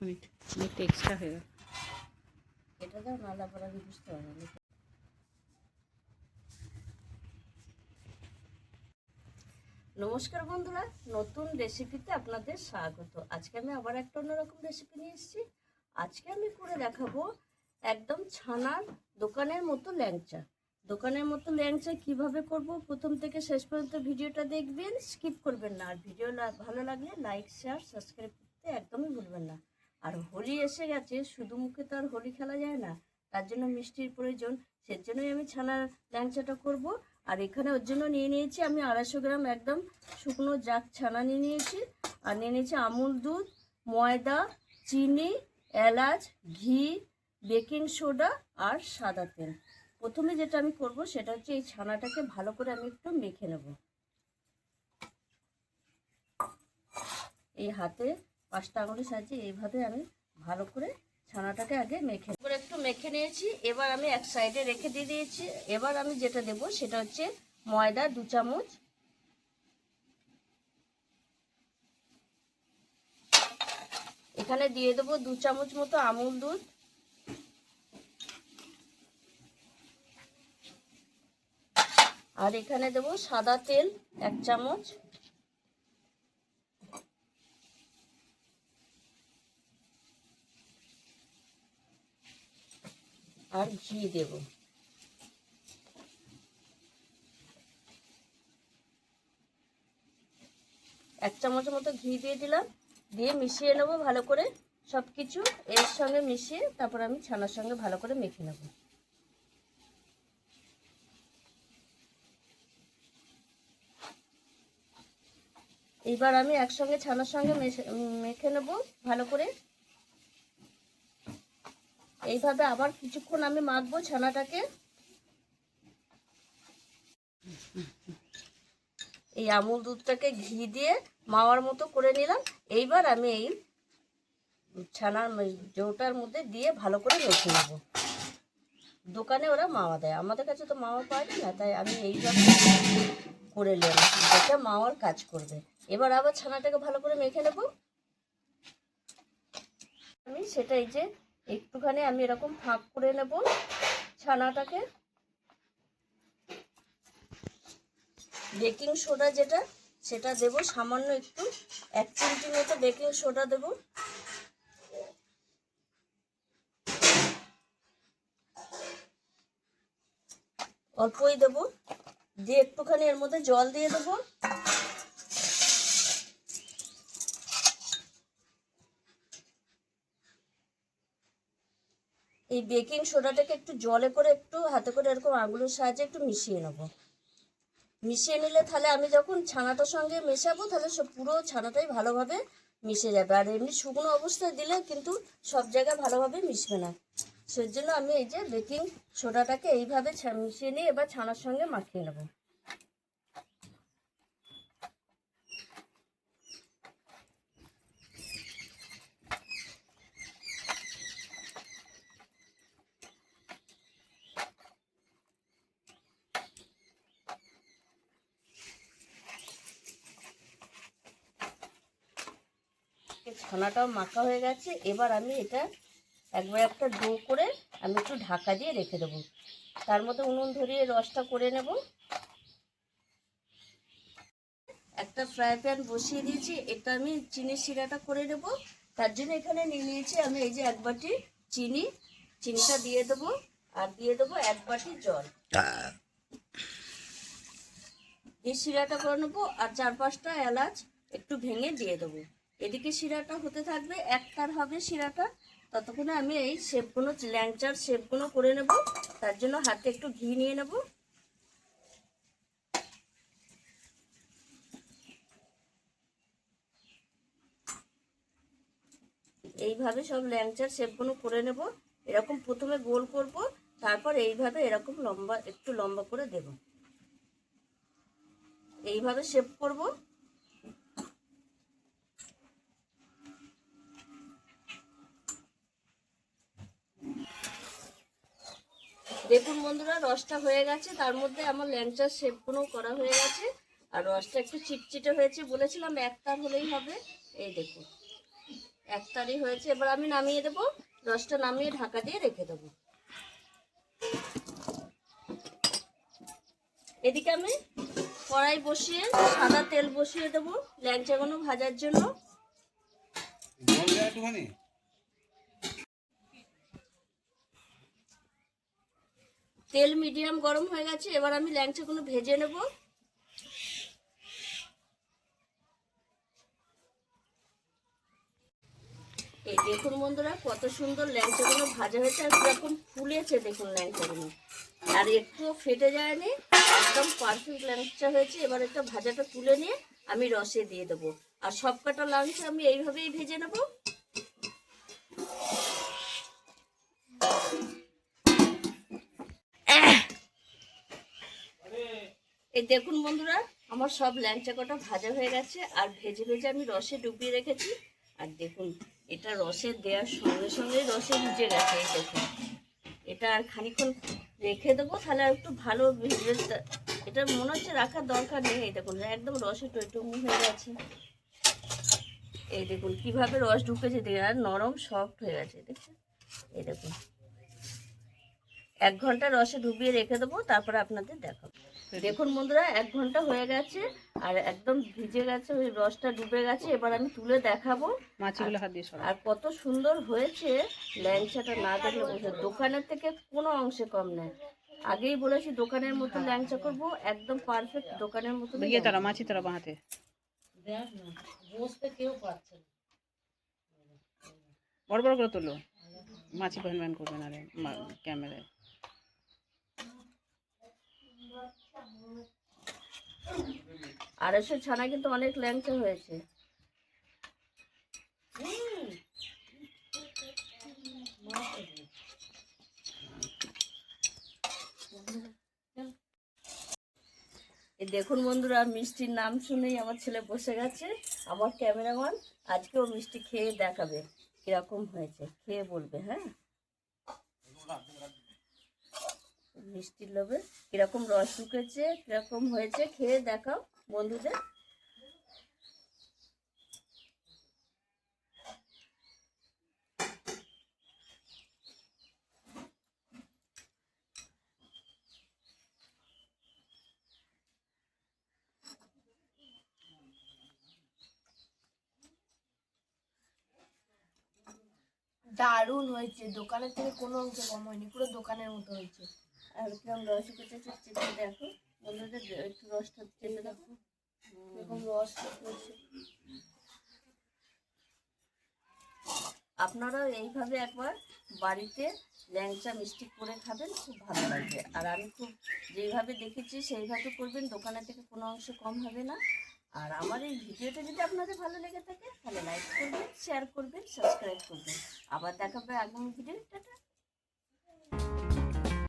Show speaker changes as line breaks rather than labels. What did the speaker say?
Minute extra হয়ে গেল।
এটা দাও, নালা পরে আমি বুঝতে পারবো না। নমস্কার বন্ধুরা, নতুন রেসিপিতে আপনাদের স্বাগত। আজকে আমি আবার একটা অন্যরকম রেসিপি নিয়ে এসেছি। আজকে আমি করে দেখাবো একদম ছানার দোকানের মতো ল্যাংচা। দোকানের মতো ল্যাংচা কিভাবে করব, প্রথম থেকে শেষ পর্যন্ত ভিডিওটা দেখবেন, স্কিপ করবেন না। আর ভিডিও ভালো লাগলে লাইক, শেয়ার, সাবস্ক্রাইব করতে একদমই ভুলবেন না। আর হোলি এসে গেছে, শুধু মুখে তো আর হোলি খেলা যায় না, তার জন্য মিষ্টির প্রয়োজন। সেজন্যই আমি ছানার ল্যাংচাটা করব। আর এখানে ওর জন্য নিয়ে নিয়েছি আমি 250 গ্রাম একদম শুকনো জাক ছানা নিয়ে নিয়েছি। আর নিয়ে নিয়েছি আমুল দুধ, ময়দা, চিনি, এলাচ, ঘি, বেকিং সোডা আর সাদা তেল। প্রথমে যেটা আমি করব সেটা হচ্ছে এই ছানাটাকে ভালো করে আমি একটু মেখে নেব। এই হাতে 5টা আঙুলের সাহায্যে এইভাবে আমি ভালো করে ছানাটাকে আগে একটু মেখে নিয়েছি। এবার আমি এক সাইডে রেখে দিয়ে দিয়েছি। এবার আমি যেটা দেব সেটা হচ্ছে ময়দা 2 চামচ, এখানে দিয়ে দেবো 2 চামচ মতো আমুল দুধ, আর এখানে দেব সাদা তেল 1 চামচ, আর ঘি দেব। এক চামচের মতো ঘি দিয়ে দিলাম। দিয়ে মিশিয়ে নেব ভালো করে সব কিছু এর সঙ্গে মিশিয়ে, তারপর আমি ছানার সঙ্গে ভালো করে মেখে নেব। এইবার আমি একসঙ্গে ছানার সঙ্গে মেখে নেব ভালো করে। এইভাবে আবার কিছুক্ষণ আমি মাখবো ছানাটাকে। এই আমুল দুধটাকে ঘি দিয়ে মাওয়ার মতো করে নিলাম। এইবার আমি এই ছানার জোটার মধ্যে দিয়ে ভালো করে মেখে নেব। দোকানে ওরা মাওয়া দেয়, আমাদের কাছে তো মাওয়া পাওয়া যায় না, তাই আমি এইভাবে করে নিলাম, যেটা মাওয়ার কাজ করবে। এবার আবার ছানাটাকে ভালো করে মেখে নেব। আমি সেটা এই যে একটুখানি আমি এরকম ফাঁক করে নেব ছানাটাকে। বেকিং সোডা যেটা সেটা দেব সামান্য একটু, 1 চিমটি মতো বেকিং সোডা দেব। অল্পই দেব, দিয়ে একটুখানি এর মধ্যে জল দিয়ে দেব। এই বেকিং সোডাটাকে একটু জলে করে একটু হাতে করে এরকম আঙুলের সাহায্যে একটু মিশিয়ে নেব। মিশিয়ে নিলে তাহলে আমি যখন ছানাটার সঙ্গে মেশাবো তাহলে সব পুরো ছানাটাই ভালোভাবে মিশে যাবে। আর এমনি শুকনো অবস্থায় দিলে কিন্তু সব জায়গায় ভালোভাবে মিশবে না। সেজন্য আমি এই যে বেকিং সোডাটাকে এইভাবে মিশিয়ে নিয়ে এবার ছানার সঙ্গে মাখিয়ে নেব। ছানাটাও মাখা হয়ে গেছে। এবার আমি এটা একবার একটা ডো করে আমি একটু ঢাকা দিয়ে রেখে দেবো। তার মধ্যে উনুন ধরিয়ে রসটা করে নেব। একটা ফ্রাই প্যান বসিয়ে দিয়েছি, এটা আমি চিনির শিরাটা করে নেব। তার জন্য এখানে নিয়ে নিয়েছি আমি এই যে 1 বাটি চিনি। চিনিটা দিয়ে দেবো, আর দিয়ে দেবো 1 বাটি জল। এই শিরাটা করে নেবো। আর 4-5টা এলাচ একটু ভেঙে দিয়ে দেবো। এদিকে শিরাটা হতে থাকবে, একটার হবে শিরাটা। ততক্ষণে আমি এই শেপগুলো, ল্যাংচার শেপগুলো করে নেব। তার জন্য হাতে একটু ঘি নিয়ে নেব। এইভাবে সব ল্যাংচার শেপগুলো করে নেব। এরকম প্রথমে গোল করব, তারপর এইভাবে এরকম লম্বা, একটু লম্বা করে দেব। এইভাবে শেপ করব। দেখুন বন্ধুরা, রসটা হয়ে গেছে, তার মধ্যে আমার ল্যাংচার শেপগুলো করা হয়ে গেছে। আর রসটা একটু চিটচিটে হয়েছে, বলেছিলাম 1 তার হলেই হবে। এই দেখুন একটারই হয়েছে, এবার আমি নামিয়ে দেবো। রসটা নামিয়ে ঢাকা দিয়ে রেখে দেবো। এদিকে আমি কড়াই বসিয়ে সাদা তেল বসিয়ে দেবো ল্যাংচাগুলো ভাজার জন্য। তেল মিডিয়াম গরম হয়ে গেছে, এবার আমি ল্যাংচাগুলো ভেজে নেব। এই দেখুন বন্ধুরা, কত সুন্দর ল্যাংচাগুলো ভাজা হয়েছে আর কিরকম ফুলেছে দেখুন ল্যাংচাগুলো, আর একটুও ফেটে যায়নি, একদম পারফেক্ট ল্যাংচা হয়েছে। এবার একটা ভাজাটা তুলে নিয়ে আমি রসে দিয়ে দেবো, আর সব কটা ল্যাংচা আমি এইভাবেই ভেজে নেব। এই দেখুন বন্ধুরা, আমার সব ল্যাংচা কটা ভাজা হয়ে গেছে আর ভেজে ভেজে আমি রসে ডুবিয়ে রেখেছি। আর দেখুন এটা রসে দেওয়ার সঙ্গে সঙ্গে রসে ভিজে গেছে। এই দেখুন, এটা আর খানিকক্ষণ রেখে দেবো, তাহলে আর একটু ভালো ভিজবে। এটা মনে হচ্ছে রাখার দরকার নেই। এই দেখুন একদম রসে টইটুমু হয়ে গেছে। এই দেখুন কিভাবে রস ঢুকেছে, দেখে আর নরম সফট হয়ে গেছে দেখুন। এই দেখুন 1 ঘন্টা রসে ডুবিয়ে রেখে দেবো, তারপরে আপনাদের দেখাবো। দেখুন বন্ধুরা 1 ঘন্টা হয়ে গেছে আর একদম ভিজে গেছে, ওই রসটা ডুবে গেছে। এবার আমি তুলে দেখাবো
মাছিগুলো হাত দিয়ে সরাও।
আর কত সুন্দর হয়েছে ল্যাংচাটা, না দেখলে বোঝে। দোকানের থেকে কোনো অংশে কম নেই। আগেই বলেছি দোকানের মতো ল্যাংচা করবো, একদম পারফেক্ট দোকানের মতো।
ইয়ে তারা মাছি তারা বাঁহাতে বড় বড় করে তোলো, মাছি ভ্যান ভ্যান করবে না রে ক্যামেরায়।
আড়াইশো ছানা কিন্তু অনেক ল্যাংচা হয়েছে। দেখুন বন্ধুরা, মিষ্টির নাম শুনেই আমার ছেলে বসে গেছে, আমার ক্যামেরাম্যান। আজকেও মিষ্টি খেয়ে দেখাবে কিরকম হয়েছে, খেয়ে বলবে। হ্যাঁ, মিষ্টির লোভে কিরকম রস ঢুকেছে, কিরকম হয়েছে খেয়ে দেখাও বন্ধুদের।
দারুণ হয়েছে, দোকানের থেকে কোনো অংশ কম হয়নি, পুরো দোকানের মতো হয়েছে।
আর কিরকম রস ঢুকেছে চেপে দেখো বন্ধুদের, একটু রসটা চেপে দেখো
এরকম রস হয়েছে।
আপনারাও এইভাবে একবার বাড়িতে ল্যাংচা মিষ্টি করে খাবেন, খুব ভালো লাগবে। আর আমি খুব যেইভাবে দেখেছি সেইভাবে করবেন, দোকানের থেকে কোনো অংশ কম হবে না। আর আমার এই ভিডিওটা যদি আপনাদের ভালো লেগে থাকে তাহলে লাইক করবেন, শেয়ার করবেন, সাবস্ক্রাইব করবেন। আবার দেখাবে আগামী ভিডিও। টাটা।